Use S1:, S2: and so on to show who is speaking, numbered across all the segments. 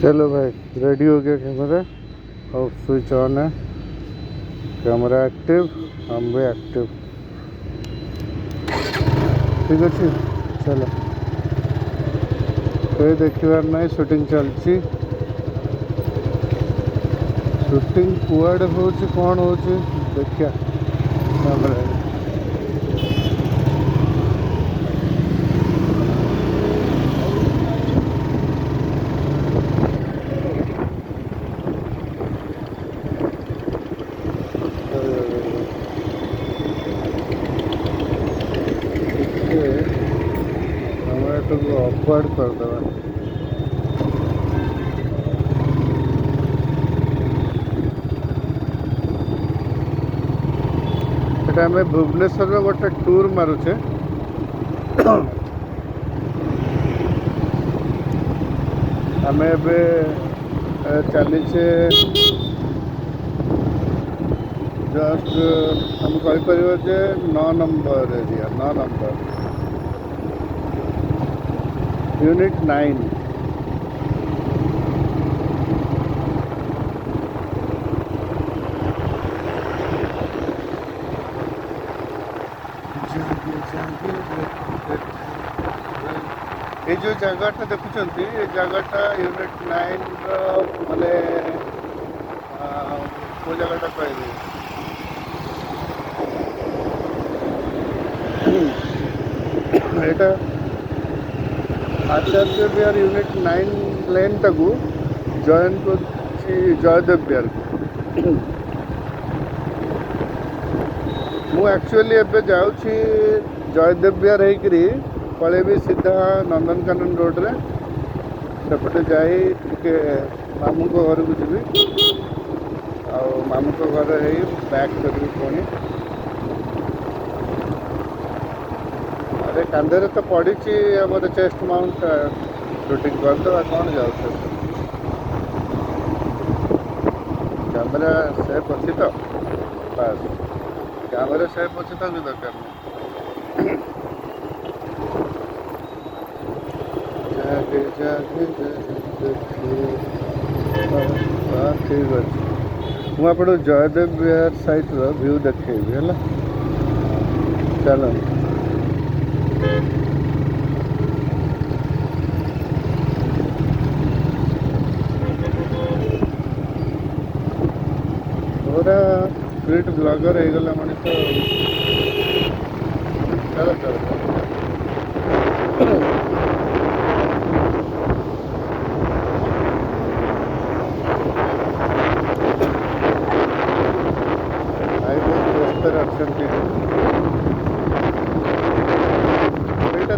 S1: चलो भाई, रेडी हो गया कैमरा और स्विच ऑन है। कैमरा एक्टिव, हम भी एक्टिव। ठीक अच्छे, चलो कोई देखिबार ना, शूटिंग चलती। शूटिंग कुआडे होची कौन होची देखिया कैमरा। कैमरा को अपवर्ड कर देवा। आम भुवनेश्वर गोटे टूर मारुचे। आम चलीचे जस्ट हम कहीपर जे 9 नंबर एरिया, 9 नंबर यूनिट 9। ये जो जगह देखुं ये जगह यूनिट 9 माने को जगह कह यहाँ आचार्य विहार यूनिट 9 लेन टाक जॉइन कर जयदेव विहार को। मु एक्चुअली एबे जाऊँगी जयदेव विहार होकरी पलैबी सीधा नंदनकानन रोड रे सेपटे जाई टिके मामू को घर को जी मामू को घर है बैक करी पुणी। अरे कांधे तो पड़ी मोर चेस्ट माउंट शूटिंग करदे कौन जाऊ। कैमरा सेफ अच्छी तो बस, कैमरा सेफ अच्छी तो भी दरकार नहीं। ठीक अच्छे मुझे जयदेव विहार साइट व्यू देखी है। चलो पूरा स्ट्रीट ब्लॉगर हो गला मनीष। चलो चलो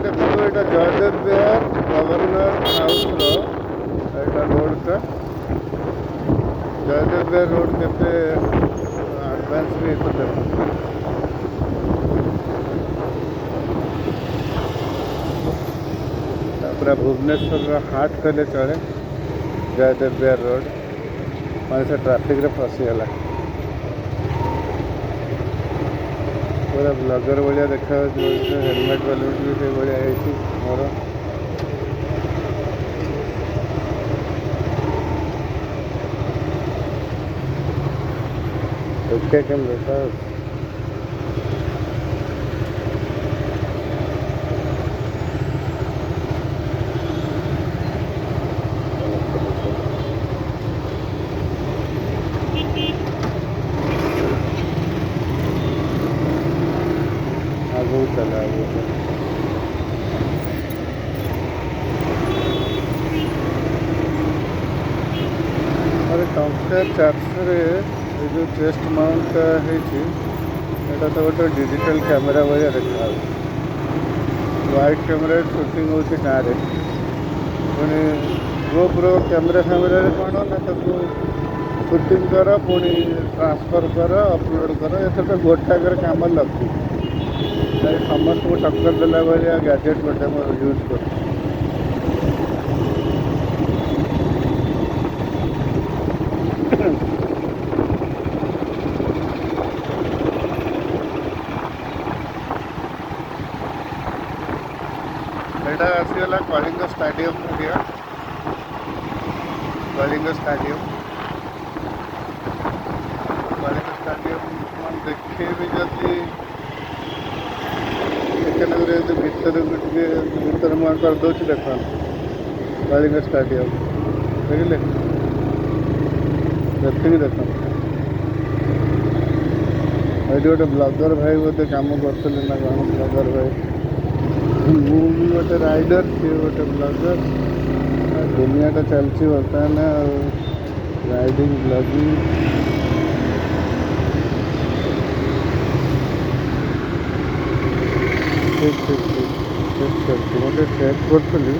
S1: देखो यहाँ जयदेव विहार गवर्नर हाउस रोड का जयदेव विहार रोड के एडवांस भी पूरा भुवनेश्वर हाट कहले चले। जयदेव विहार रोड मैं ट्राफिक रे फसीगला। पूरा ब्लॉगर भाया देखा हेलमेट वेलमेट भी से भाया मोर। ओके कैमरा आगू चला अरे टंका 400 जो चेस्ट माउंट है तो गोटे डिजिटल कैमेरा भाया देखा। व्हाइट कैमेरा शूटिंग हो गाँव पुणी गोप्रो कैमेरा फैमेरा कौन ना ताको शूटिंग कर पुणी ट्रांसफर कर अपलोड कर एथर तो गोटाकर कम लगू। समस्त को टक्कर देला भाया गैजेट गोटे मोर यूज कर। आसीगला Kalinga stadium area. Kalinga stadium देखे भी जल्दी भर मुआ करदे देख कलिंग स्टाडियम देखिले देखिए देख ये गोटे ब्लगर भाई बोधे कम करते ना कौन ब्लगर भाई मु भी गोटे राइडर सी गोटे ब्लगर दुनियाटा चलती बर्तमान राइडिंग ब्लगिंग ठीक ठीक ठीक ठीक चलती मुझे चेक करी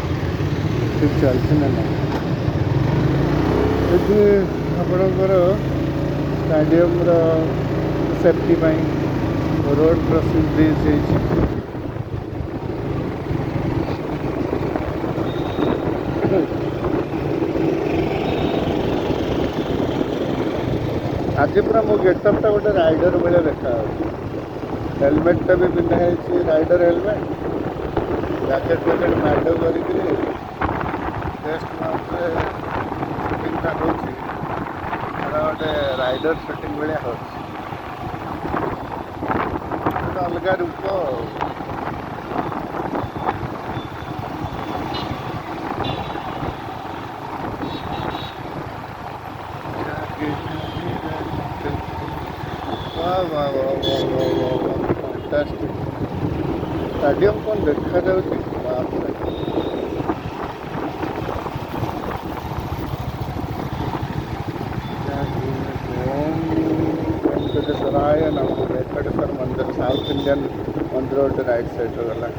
S1: ठीक चलती ना ना ये आपणकर stadium safety road crossing bridge आज पूरा मो गेटअपटा गोटे राइडर भाया देखा हेलमेटा भी पिंधा राइडर हेलमेट जैकेट फैकेट मैड करके चेस्ट माउंट गोटे राइडर सेटिंग भाया हो अलग रूप स्टाडियम कौन देखा जाऊँगी वेंकटेश्वराय नमः वेंकटेश्वर मंदिर साउथ इंडियन मंदिर गोटे राइट साइड गला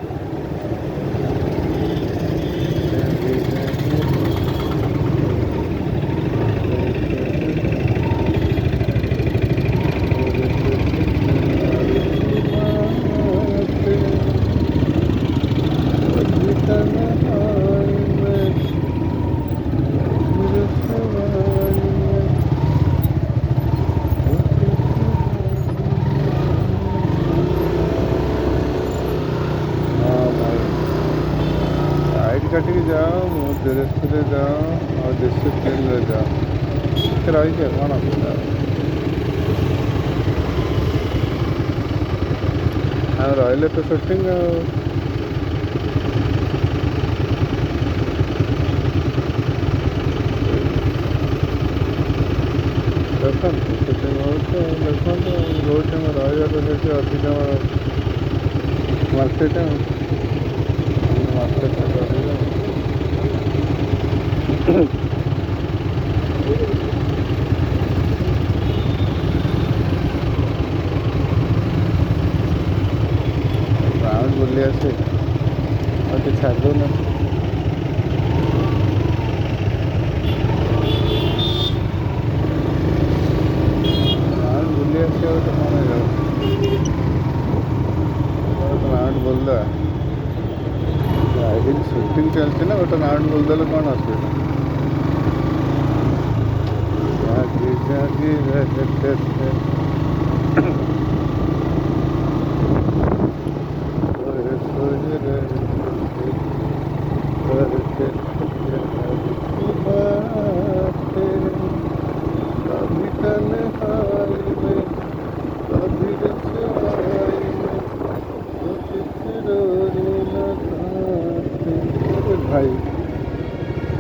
S1: काटिक जाओ धीरे धीरे जाओ और डिसिप्लिन जाओ रही है कौन असुविधा रही तो सुटिंग देखो सुटिंग हो देखो रोड में रही तो अधिक मार्केट मार्केट राउंड बुले आसे और छाड़ दो ना राउंड बुले आसे और तो कौन जाओ राउंड बोल दो राइडिंग शूटिंग चलती ना गोटे राउंड बोल देले कौन असुविधा भाई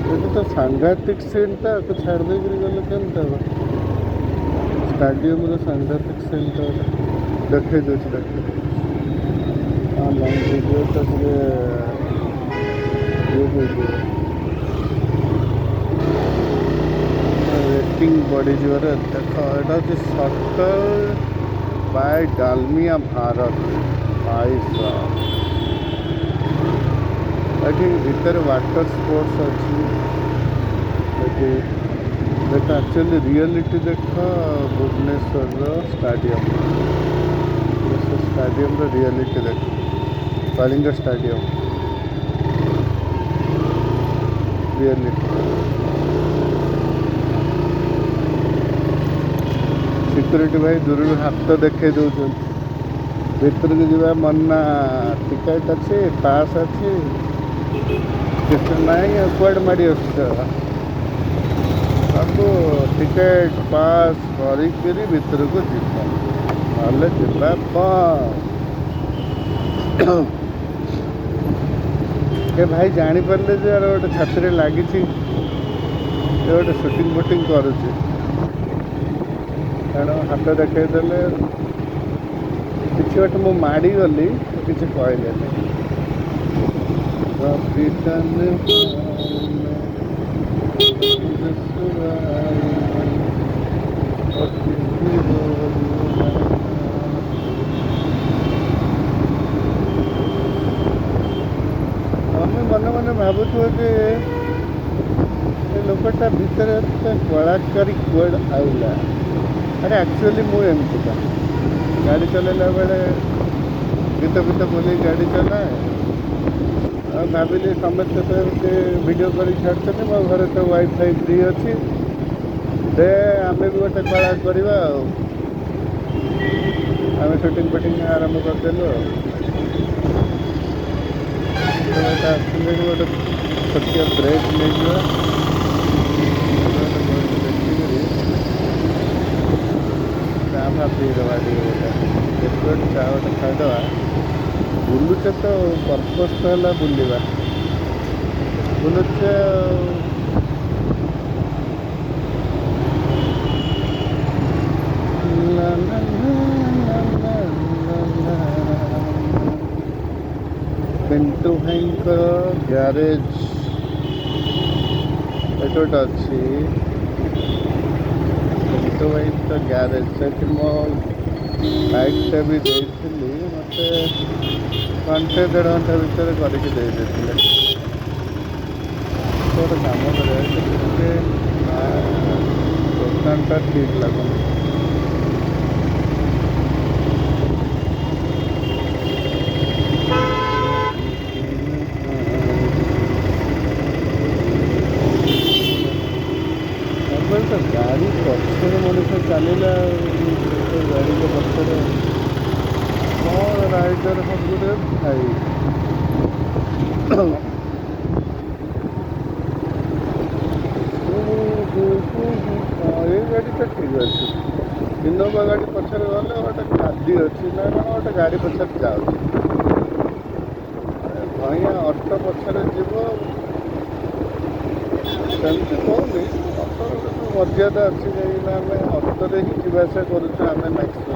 S1: ये तो सांघातिक सीनटा तो छाड़ दे गले केमता स्टाडियम सांघातिक सीनटा देखे ऑनलाइन वीडियो रेटिंग बढ़ी देख यहाँ सटल बाय डालमिया भारत ये भीतर वाटर स्पोर्ट्स अच्छी देख एक्चुअली रियलिटी देख भुवनेश्वर स्टाडियम स्टाडियम रियलिटी देख कलिंग स्टाडियम रियलिटी सिक्यूरीटी भाई दूर हाथ देखे दौरान भीतर को जावा मना टिकेट अच्छी पास अच्छी ना कुआड माड़ी को टिकेट पास करिकी भितर को जीवा ना जीवा के भाई जानीपारे जे यार गोटे छाती लगी गोटे सुटिंग फुटिंग करुचे तेणु हाथ देखदेले किसी गोटे मु माड़ी गली किसी कहले ଆମେ ମନେ ମନେ ଭାବୁଥିବ ଯେ ଏ ଲୋକଟା ଭିତରେ ଏତେ କଳାକାରୀ କୁଆଡ଼େ ଆଇଲା। ଆରେ ଆକ୍ଚୁଆଲି ମୁଁ ଏମିତିକା ଗାଡ଼ି ଚଲାଇଲା ବେଳେ ଗୀତ ଫୀତ ବୋଲେଇ ଗାଡ଼ି ଚଲାଏ। ଆଉ ଭାବିଲି ସମସ୍ତେ ତ ଏମିତି ଭିଡ଼ିଓ କରିକି ଛାଡ଼ୁଛନ୍ତି, ମୋ ଘରେ ତ ୱାଇଫାଇ ଫ୍ରି ଅଛି, ଦେ ଆମେ ବି ଗୋଟେ କଳା କରିବା ଆଉ ଆମେ ସୁଟିଂ ଫୁଟିଂ ଆରମ୍ଭ କରିଦେଲୁ ଆଉ ଆସିଲେ ଗୋଟେ ଛୋଟିଆ ବ୍ରେକ୍ ନେଇଯିବା ଦେଖିକିରି ଚା ଫା ପିଇଦେବା ଟିକେ ଗୋଟେ ଚା ଗୋଟେ ଖାଇଦେବା। ବୁଲୁଛେ ତ ପର୍ପସ୍ ତ ହେଲା ବୁଲିବା, ବୁଲୁଛେ पिंटू भाई ग्यारेज एट गोटे अच्छी पिंटू भाई तो ग्यारेज से मो बाइकटा भी देती मत घंटे 1.5 घंटा भितर करके गोटे कम कर दुकानटा ठीक लगुन तो गाड़ी पक्षर मनुष्य चलला गाड़ी के पक्षर कौन राइडर सब भाई ये गाड़ी तो ठीक अच्छे इनोवा गाड़ी पछर गले गोटे गाड़ी अच्छी ना गोटे गाड़ी पछर जाऊँ भैया ऑटो पछर जीव सेमती कहूनी ऑटो मर्यादा अच्छी कहीं आम ऑटोरे ही जावासा करुचे आम मैक्सीम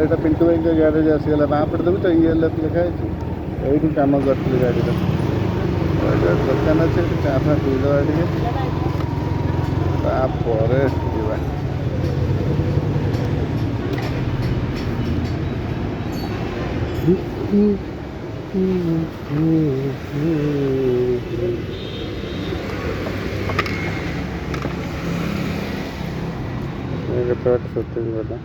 S1: एटा पिंटू भाई ग्यारेज आसीगला बापट देव तो ये लिखाई ये कम करी गाड़ी दुकान अच्छे चा फा पीदवा टे केत सुटिंग गला